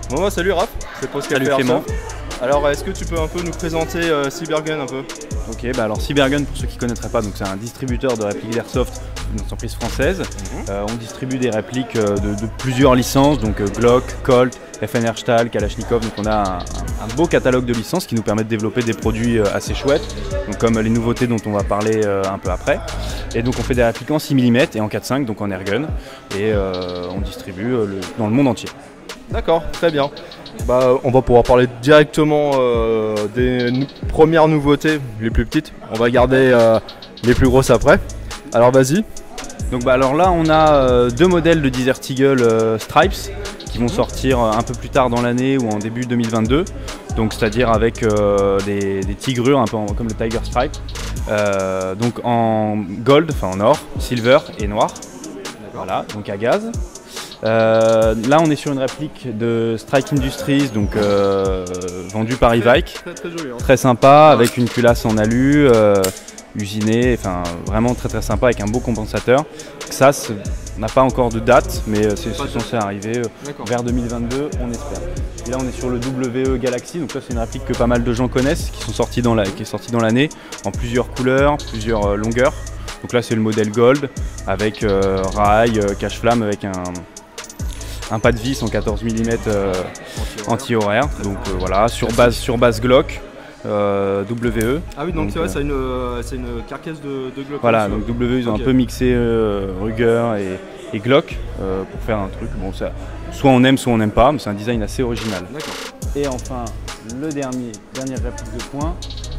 Bon, salut Raph, c'est Pascal. Salut Clément. Alors, est-ce que tu peux un peu nous présenter Cybergun un peu? Ok, bah alors Cybergun, pour ceux qui ne connaîtraient pas, c'est un distributeur de répliques d'airsoft, une entreprise française. On distribue des répliques de plusieurs licences, donc Glock, Colt, FNR Stahl, Kalachnikov. Donc on a un beau catalogue de licences qui nous permet de développer des produits assez chouettes, donc comme les nouveautés dont on va parler un peu après. Et donc on fait des répliques en 6 mm et en 4.5, donc en airgun, et on distribue dans le monde entier. D'accord, très bien. Bah, on va pouvoir parler directement des premières nouveautés, les plus petites. On va garder les plus grosses après. Alors vas-y. Donc alors là on a deux modèles de Desert Eagle Stripes qui vont sortir un peu plus tard dans l'année ou en début 2022. Donc c'est-à-dire avec des tigrures un peu comme le Tiger Stripe. Donc en gold, enfin en or, silver et noir. Voilà, donc à gaz. Là on est sur une réplique de Strike Industries, donc vendue par Evike, très joli, hein. Très sympa, avec une culasse en alu, usinée, enfin vraiment très sympa avec un beau compensateur. Ça n'a pas encore de date, mais c'est censé arriver vers 2022, on espère. Et là on est sur le WE Galaxy, donc là c'est une réplique que pas mal de gens connaissent, qui est sortie dans l'année, en plusieurs couleurs, plusieurs longueurs. Donc là c'est le modèle Gold avec rail, cache-flamme avec un pas de vis en 14 mm anti-horaire. Donc voilà, sur base Glock, WE. Ah oui, donc c'est vrai, c'est une carcasse de Glock. Voilà, donc WE ils ont un peu mixé Ruger et Glock pour faire un truc. Bon, ça, soit on aime, soit on n'aime pas, mais c'est un design assez original. D'accord. Et enfin, le dernière réplique de poing.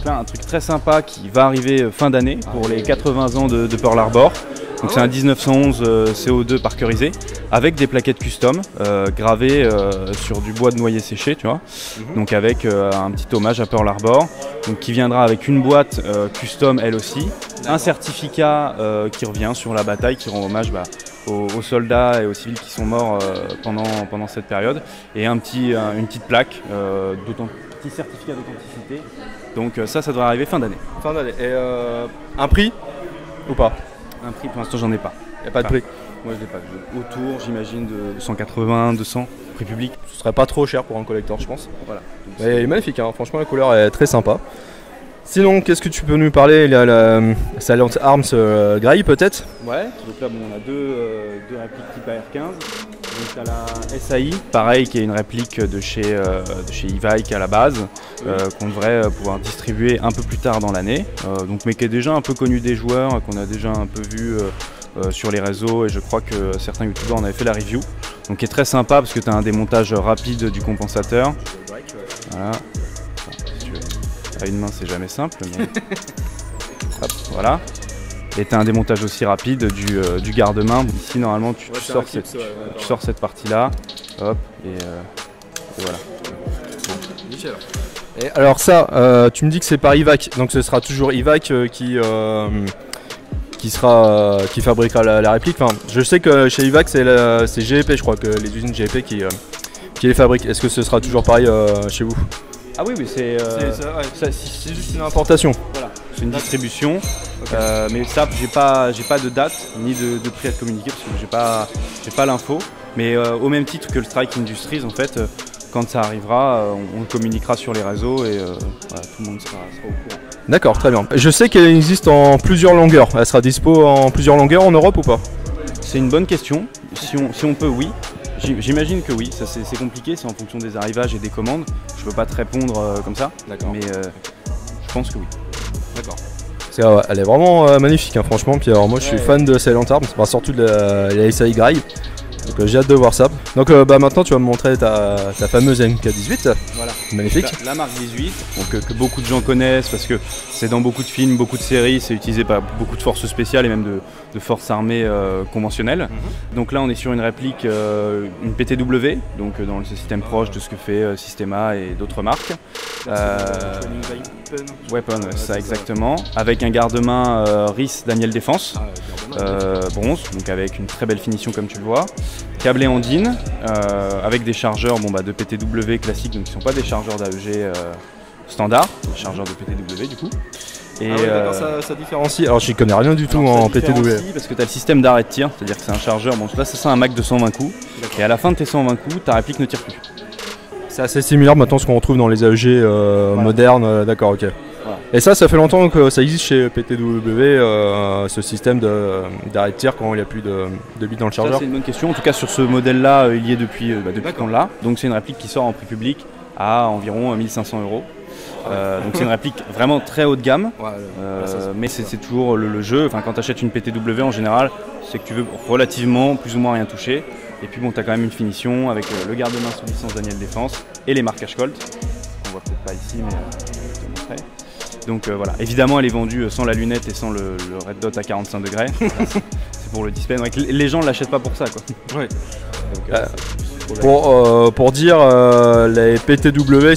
Là, un truc très sympa qui va arriver fin d'année pour les 80 ans de Pearl Harbor. Donc c'est un 1911 CO2 parkerisé avec des plaquettes custom gravées sur du bois de noyer séché, tu vois. Donc avec un petit hommage à Pearl Harbor, donc qui viendra avec une boîte custom elle aussi, un certificat qui revient sur la bataille, qui rend hommage aux soldats et aux civils qui sont morts pendant cette période, et une petite plaque, petit certificat d'authenticité. Donc ça devrait arriver fin d'année. Fin d'année. Et un prix ou pas? Un prix pour l'instant j'en ai pas. Il n'y a pas de prix? Moi je l'ai pas. Autour j'imagine de 180, 200, prix public. Ce serait pas trop cher pour un collector je pense. Voilà. Mais il est magnifique, hein. Franchement la couleur est très sympa. Sinon qu'est-ce que tu peux nous parler? Il y a la Silent Arms Grey peut-être? Ouais, donc là on a deux répliques type AR-15. Donc tu as la SAI, pareil, qui est une réplique de chez Evike à la base, qu'on devrait pouvoir distribuer un peu plus tard dans l'année, mais qui est déjà un peu connu des joueurs, qu'on a déjà un peu vu sur les réseaux, et je crois que certains youtubeurs en avaient fait la review. Donc qui est très sympa parce que tu as un démontage rapide du compensateur. Voilà. À une main c'est jamais simple, mais hop, voilà. Et tu as un démontage aussi rapide du garde-main. Ici normalement tu sors cette partie là, hop, et voilà. Nickel. Et alors ça, tu me dis que c'est par Evike, donc ce sera toujours Evike qui fabriquera la réplique. Enfin, je sais que chez Evike c'est GEP, je crois que les usines GEP qui les fabriquent. Est-ce que ce sera toujours pareil chez vous? Ah oui, mais c'est juste une importation. Voilà, c'est une distribution. Okay. Mais ça, j'ai pas de date ni de prix à te communiquer parce que j'ai pas l'info. Mais au même titre que le Strike Industries, en fait, quand ça arrivera, on le communiquera sur les réseaux et voilà, tout le monde sera au courant. D'accord, très bien. Je sais qu'elle existe en plusieurs longueurs. Elle sera dispo en plusieurs longueurs en Europe ou pas? C'est une bonne question. Si on peut, oui. J'imagine que oui, ça c'est compliqué, c'est en fonction des arrivages et des commandes. Je peux pas te répondre comme ça, mais je pense que oui. D'accord. Elle est vraiment magnifique, hein, franchement. Puis alors moi je suis fan de Silent Arms, surtout de la SAI Grey. Donc j'ai hâte de voir ça. Donc maintenant tu vas me montrer ta fameuse MK18. Voilà. Magnifique. La marque 18, donc, que beaucoup de gens connaissent parce que c'est dans beaucoup de films, beaucoup de séries, c'est utilisé par beaucoup de forces spéciales et même de forces armées conventionnelles. Donc là on est sur une réplique, une PTW, donc dans le système proche de ce que fait Systema et d'autres marques. Weapon, ça exactement. Avec un garde-main RIS Daniel Défense, bronze, donc avec une très belle finition comme tu le vois. Câblé en DIN, avec des chargeurs de PTW classiques, donc qui ne sont pas des chargeurs d'AEG standard, des chargeurs de PTW du coup. Et ça différencie. Alors j'y connais rien du tout en PTW. Parce que tu as le système d'arrêt de tir, c'est-à-dire que c'est un chargeur, là c'est un Mac de 120 coups, et à la fin de tes 120 coups, ta réplique ne tire plus. C'est assez similaire maintenant ce qu'on retrouve dans les AEG Voilà. modernes, d'accord, ok. Voilà. Et ça fait longtemps que ça existe chez PTW, ce système d'arrêt de tir quand il n'y a plus de bits dans le Ça, chargeur. c'est une bonne question. En tout cas, sur ce modèle-là, il y est depuis qu'on l'a. Donc, c'est une réplique qui sort en prix public à environ 1500 €. Donc, c'est une réplique vraiment très haut de gamme. Mais c'est toujours le jeu. Enfin, quand tu achètes une PTW en général, c'est que tu veux relativement plus ou moins rien toucher. Et puis, bon, tu as quand même une finition avec le garde-main sous licence Daniel Défense et les marquages Colt. On voit peut-être pas ici, mais je te montrerai. Donc voilà, évidemment elle est vendue sans la lunette et sans le red dot à 45 degrés. C'est pour le display. Donc, les gens ne l'achètent pas pour ça, quoi. Ouais. Donc, Pour dire, les PTW,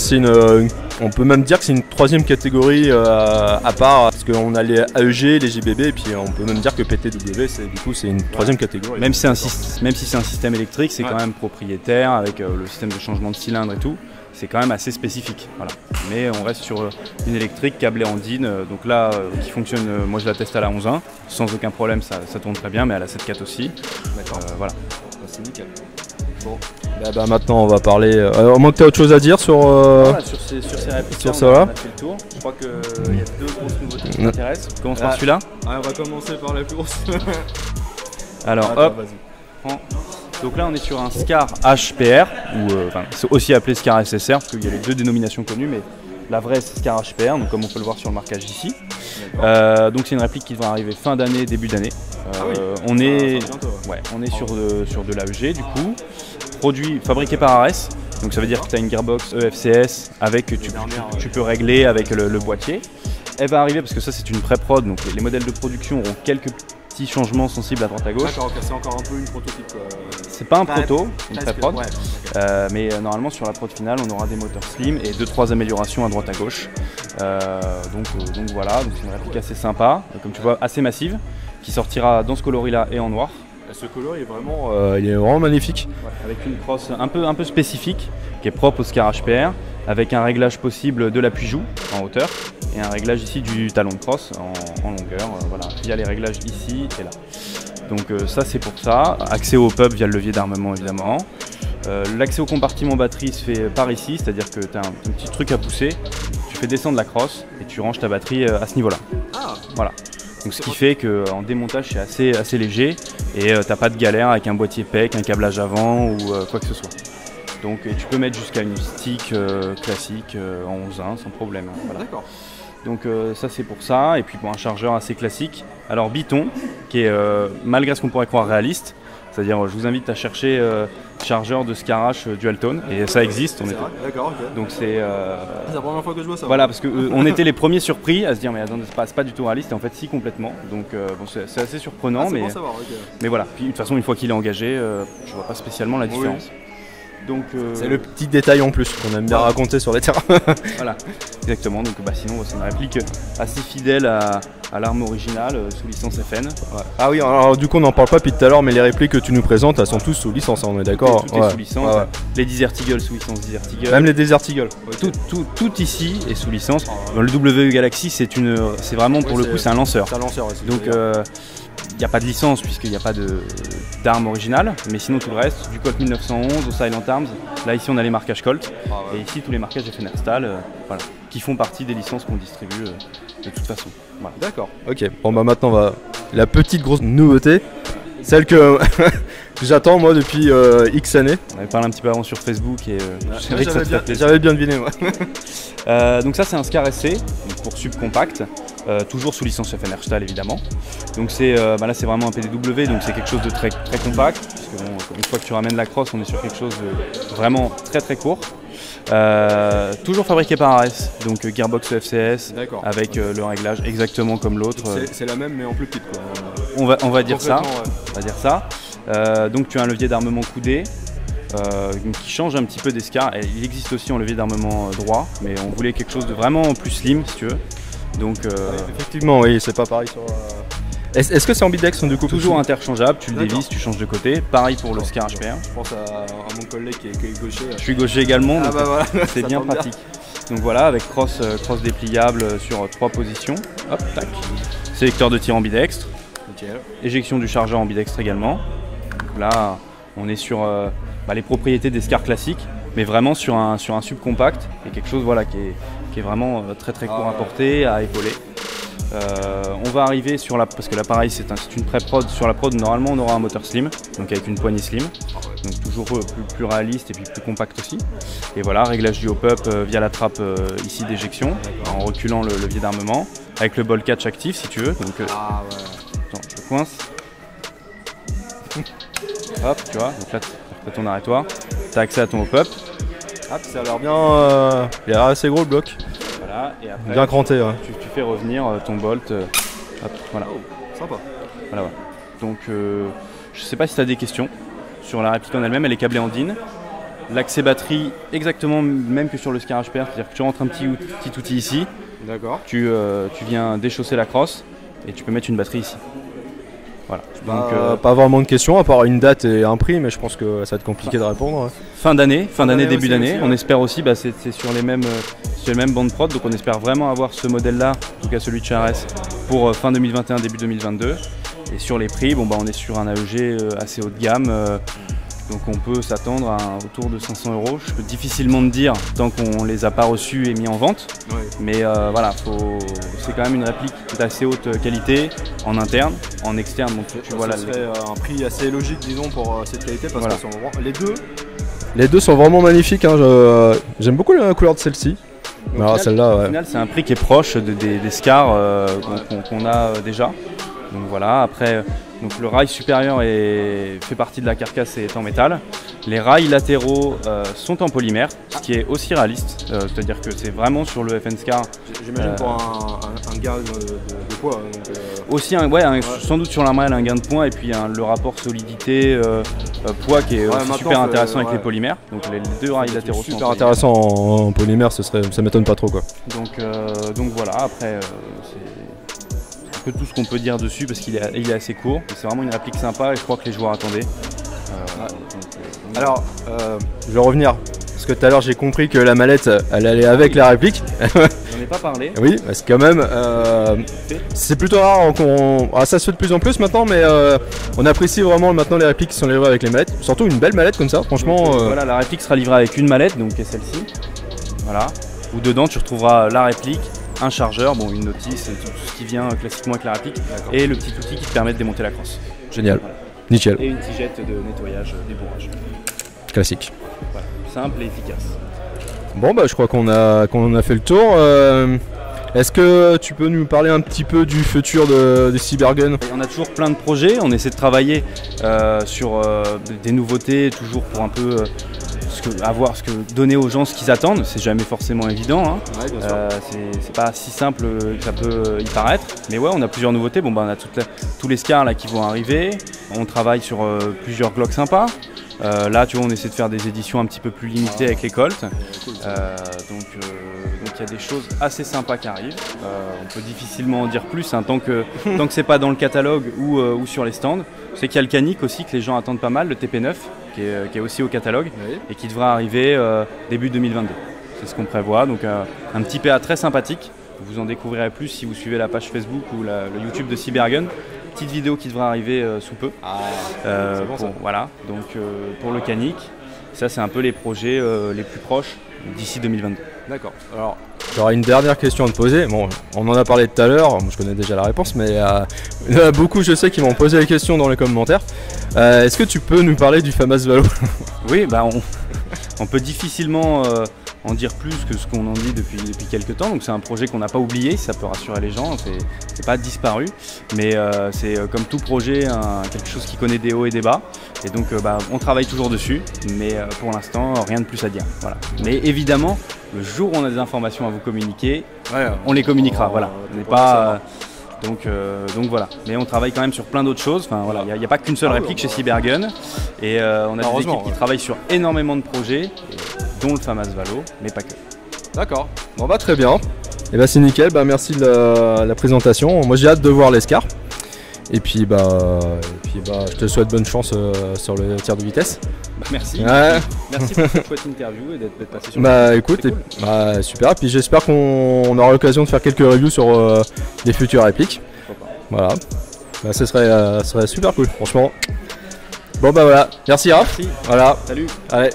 on peut même dire que c'est une troisième catégorie à part, parce qu'on a les AEG, les JBB, et puis on peut même dire que PTW, c'est une troisième catégorie. même si c'est un système électrique, c'est quand même propriétaire avec le système de changement de cylindre et tout. C'est quand même assez spécifique. Voilà. Mais on reste sur une électrique câblée en DIN, donc là qui fonctionne, moi je la teste à la 11.1, sans aucun problème, ça tourne très bien, mais à la 7.4 aussi. D'accord. Voilà. C'est nickel. Bon. Bah, maintenant on va parler. Au moins que tu as autre chose à dire sur. Voilà, sur ces répliques, sur on ça, a là. fait le tour. Je crois qu'il y a deux grosses nouveautés qui m'intéressent. On commence par celui-là. On va commencer par la plus grosse. Alors hop. Donc là on est sur un SCAR HPR, ou c'est aussi appelé SCAR SSR, parce qu'il y a les deux dénominations connues, mais la vraie c'est SCAR HPR, donc comme on peut le voir sur le marquage ici. Donc c'est une réplique qui devrait arriver fin d'année, début d'année. On est sur de l'AEG du coup, produit fabriqué par Ares, donc ça veut dire que tu as une gearbox EFCS avec tu peux régler avec le boîtier. Elle va arriver parce que ça c'est une pré-prod, donc les modèles de production auront quelques petits changements sensibles à droite à gauche. D'accord, c'est encore un peu une prototype. C'est pas un proto, une pré-prod, ouais. mais normalement sur la prod finale on aura des moteurs slim et 2-3 améliorations à droite à gauche. Donc voilà, donc c'est une réplique assez sympa, comme tu vois assez massive, qui sortira dans ce coloris là et en noir. Ce couleur il est vraiment magnifique. Ouais, avec une crosse un peu spécifique, qui est propre au SCAR HPR, avec un réglage possible de l'appui-joue en hauteur et un réglage ici du talon de crosse en longueur. Voilà, via les réglages ici et là. Donc ça c'est pour ça. Accès au pub via le levier d'armement évidemment. L'accès au compartiment batterie se fait par ici, c'est-à-dire que tu as un petit truc à pousser, tu fais descendre la crosse et tu ranges ta batterie à ce niveau-là. Voilà. Donc ce qui fait qu'en démontage c'est assez léger et t'as pas de galère avec un boîtier PEC, un câblage avant ou quoi que ce soit. Donc tu peux mettre jusqu'à une stick classique en 11.1 sans problème. Hein, voilà. D'accord. Donc ça c'est pour ça, et puis bon, un chargeur assez classique. Alors Biton, qui est malgré ce qu'on pourrait croire réaliste, c'est-à-dire je vous invite à chercher chargeur de SCAR H Dualtone, et ça existe. D'accord, ok. Donc c'est la première fois que je vois ça. Voilà, parce qu'on était les premiers surpris à se dire mais attendez, c'est pas du tout réaliste, et en fait si, complètement. Donc bon, c'est assez surprenant, mais, bon savoir, okay. Mais voilà, puis de toute façon une fois qu'il est engagé, je vois pas spécialement la différence. Oui. Donc, c'est le petit détail en plus qu'on aime bien raconter sur les terrains. Voilà, exactement. Donc sinon c'est une réplique assez fidèle à l'arme originale sous licence FN. Ouais. Ah oui, alors du coup on n'en parle pas depuis tout à l'heure, mais les répliques que tu nous présentes, elles sont tous sous licence, on est d'accord. Tout est sous licence. Ouais. Les Desert Eagle sous licence Desert Eagle. Même les Desert Eagle. Okay. Tout ici est sous licence. Dans le WE Galaxy, c'est vraiment pour le coup c'est un lanceur. C'est un lanceur aussi. Donc il n'y a pas de licence puisqu'il n'y a pas d'arme originale, mais sinon tout le reste, du Colt 1911 au Silent Arms, là ici on a les marquages Colt, et ici tous les marquages FN Herstal, voilà, qui font partie des licences qu'on distribue de toute façon. Voilà. D'accord, ok, bon bah maintenant on va... La petite grosse nouveauté, celle que j'attends moi depuis X années. On avait parlé un petit peu avant sur Facebook et j'avais bien deviné moi. Donc ça c'est un SCAR SC, donc pour subcompact, toujours sous licence FN Herstal évidemment. Donc là c'est vraiment un PDW, donc c'est quelque chose de très compact, parce que bon, une fois que tu ramènes la crosse on est sur quelque chose de vraiment très court. Toujours fabriqué par Ares, donc gearbox EFCS avec le réglage exactement comme l'autre. C'est la même mais en plus petite quoi. On va dire ça. Ouais. On va dire ça. Donc tu as un levier d'armement coudé qui change un petit peu des SCAR. Il existe aussi en levier d'armement droit, mais on voulait quelque chose de vraiment plus slim si tu veux. Donc effectivement oui, c'est pas pareil sur. Est-ce que c'est ambidex du coup? Toujours interchangeable, tu le dévisses, tu changes de côté. Pareil pour le SCAR HPR. Je pense à mon collègue qui est gaucher. Je suis gaucher également, donc voilà. C'est bien pratique. Donc voilà, avec crosse dépliable sur 3 positions. Hop, tac. Sélecteur de tir ambidextre. Éjection du chargeur ambidextre également. Donc là, on est sur les propriétés des SCAR classiques. mais vraiment sur un subcompact et quelque chose voilà, qui est vraiment très court à porter, à épauler. On va arriver sur parce que l'appareil c'est une pré-prod, sur la prod normalement on aura un moteur slim, donc avec une poignée slim, donc toujours plus réaliste et puis plus compact aussi. Et voilà, réglage du hop-up via la trappe ici d'éjection, en reculant le levier d'armement, avec le ball catch actif si tu veux. Donc, attends, je coince. Hop, tu vois, donc là tu as ton arrêtoir, tu as accès à ton hop-up. Ah, ça a l'air bien, il a assez gros le bloc. Voilà, et après, bien cranté. Ouais. Tu fais revenir ton bolt. Hop, voilà. Oh, sympa. Voilà. Donc, je sais pas si tu as des questions sur la réplique en elle-même. Elle est câblée en DIN. L'accès batterie, exactement même que sur le Scar HPR, c'est-à-dire que tu rentres un petit outil ici. D'accord. Tu viens déchausser la crosse et tu peux mettre une batterie ici. Voilà. Donc, pas vraiment de questions à part une date et un prix, mais je pense que ça va être compliqué de répondre. Ouais. Fin d'année, début d'année. Ouais. On espère aussi, c'est sur les mêmes bandes prod, donc on espère vraiment avoir ce modèle-là, en tout cas celui de chez RS, pour fin 2021, début 2022. Et sur les prix, on est sur un AEG assez haut de gamme, donc on peut s'attendre à autour de 500 €. Je peux difficilement te dire tant qu'on les a pas reçus et mis en vente, ouais. Mais voilà, c'est quand même une réplique d'assez haute qualité en interne, en externe. Donc tu vois là, ça serait un prix assez logique, disons, pour cette qualité, parce voilà. Que les deux sont vraiment magnifiques. Hein. J'aime beaucoup la couleur de celle-ci. Celle-là, au final, c'est un prix qui est proche des Scars qu'on a déjà. Donc voilà, après, donc le rail supérieur fait partie de la carcasse et est en métal. Les rails latéraux sont en polymère, ce qui est aussi réaliste, c'est-à-dire que c'est vraiment sur le FN Scar. J'imagine pour un gain de poids. Donc, aussi, sans doute sur la maille, un gain de poids et puis le rapport solidité-poids qui est aussi super intéressant avec les polymères. Donc les deux rails latéraux sont super intéressant en polymère, ça m'étonne pas trop quoi. Donc voilà, après c'est un peu tout ce qu'on peut dire dessus parce qu'il est assez court. C'est vraiment une réplique sympa et je crois que les joueurs attendaient. Alors, je vais revenir, parce que tout à l'heure j'ai compris que la mallette, elle allait avec la réplique. J'en ai pas parlé. Oui, parce que quand même, c'est plutôt rare ça se fait de plus en plus maintenant, mais on apprécie vraiment maintenant les répliques qui sont livrées avec les mallettes. Surtout une belle mallette comme ça, franchement. Donc, voilà, la réplique sera livrée avec une mallette, donc qui est celle-ci. Voilà. Où dedans tu retrouveras la réplique, un chargeur, une notice, tout ce qui vient classiquement avec la réplique, et le petit outil qui te permet de démonter la crosse. Génial. Voilà. Nickel. Et une tigette de nettoyage des bourrages. Classique. Voilà. Simple et efficace. Bon je crois qu'on a fait le tour. Est-ce que tu peux nous parler un petit peu du futur de Cybergun ? On a toujours plein de projets, on essaie de travailler sur des nouveautés, toujours pour un peu donner aux gens ce qu'ils attendent. C'est jamais forcément évident, hein. Ouais, c'est pas si simple que ça peut y paraître, mais ouais, on a plusieurs nouveautés. On a tous les Scars là qui vont arriver, on travaille sur plusieurs Glock sympas. Là tu vois, on essaie de faire des éditions un petit peu plus limitées avec les Colt, donc il y a des choses assez sympas qui arrivent. On peut difficilement en dire plus, hein, tant que c'est pas dans le catalogue ou sur les stands. Je sais qu'il y a le Canic aussi que les gens attendent pas mal, le TP9 qui est aussi au catalogue, oui. Et qui devra arriver début 2022. C'est ce qu'on prévoit, donc un petit PA très sympathique. Vous en découvrirez plus si vous suivez la page Facebook ou le YouTube de Cybergun. Petite vidéo qui devra arriver sous peu. Voilà, donc pour le Canic, ça c'est un peu les projets les plus proches d'ici 2022. D'accord. Alors, j'aurais une dernière question à te poser. Bon, on en a parlé tout à l'heure, je connais déjà la réponse, mais il y en a beaucoup, je sais, qui m'ont posé la question dans les commentaires. Est-ce que tu peux nous parler du FAMAS Valo ? Oui, on peut difficilement en dire plus que ce qu'on en dit depuis quelques temps. Donc c'est un projet qu'on n'a pas oublié, ça peut rassurer les gens, c'est pas disparu, mais c'est comme tout projet quelque chose qui connaît des hauts et des bas. Et donc on travaille toujours dessus, mais pour l'instant rien de plus à dire. Voilà. Mais évidemment, le jour où on a des informations à vous communiquer, on les communiquera. Voilà. On n'est pas donc voilà. Mais on travaille quand même sur plein d'autres choses. Enfin voilà, il n'y a pas qu'une seule réplique chez Cybergun, et on a des équipes qui travaillent sur énormément de projets, dont le FAMAS Valo, mais pas que. D'accord. Bon très bien. Et c'est nickel. Merci de la présentation. Moi j'ai hâte de voir les Scars. Et puis je te souhaite bonne chance sur le tir de vitesse. Merci. Ouais. Merci pour cette chouette interview et d'être passé sur écoute, cool. Super. Et puis j'espère qu'on aura l'occasion de faire quelques reviews sur les futures répliques. Voilà. Ce serait super cool, franchement. Bon voilà. Merci Raph. Merci. Voilà. Salut. Allez.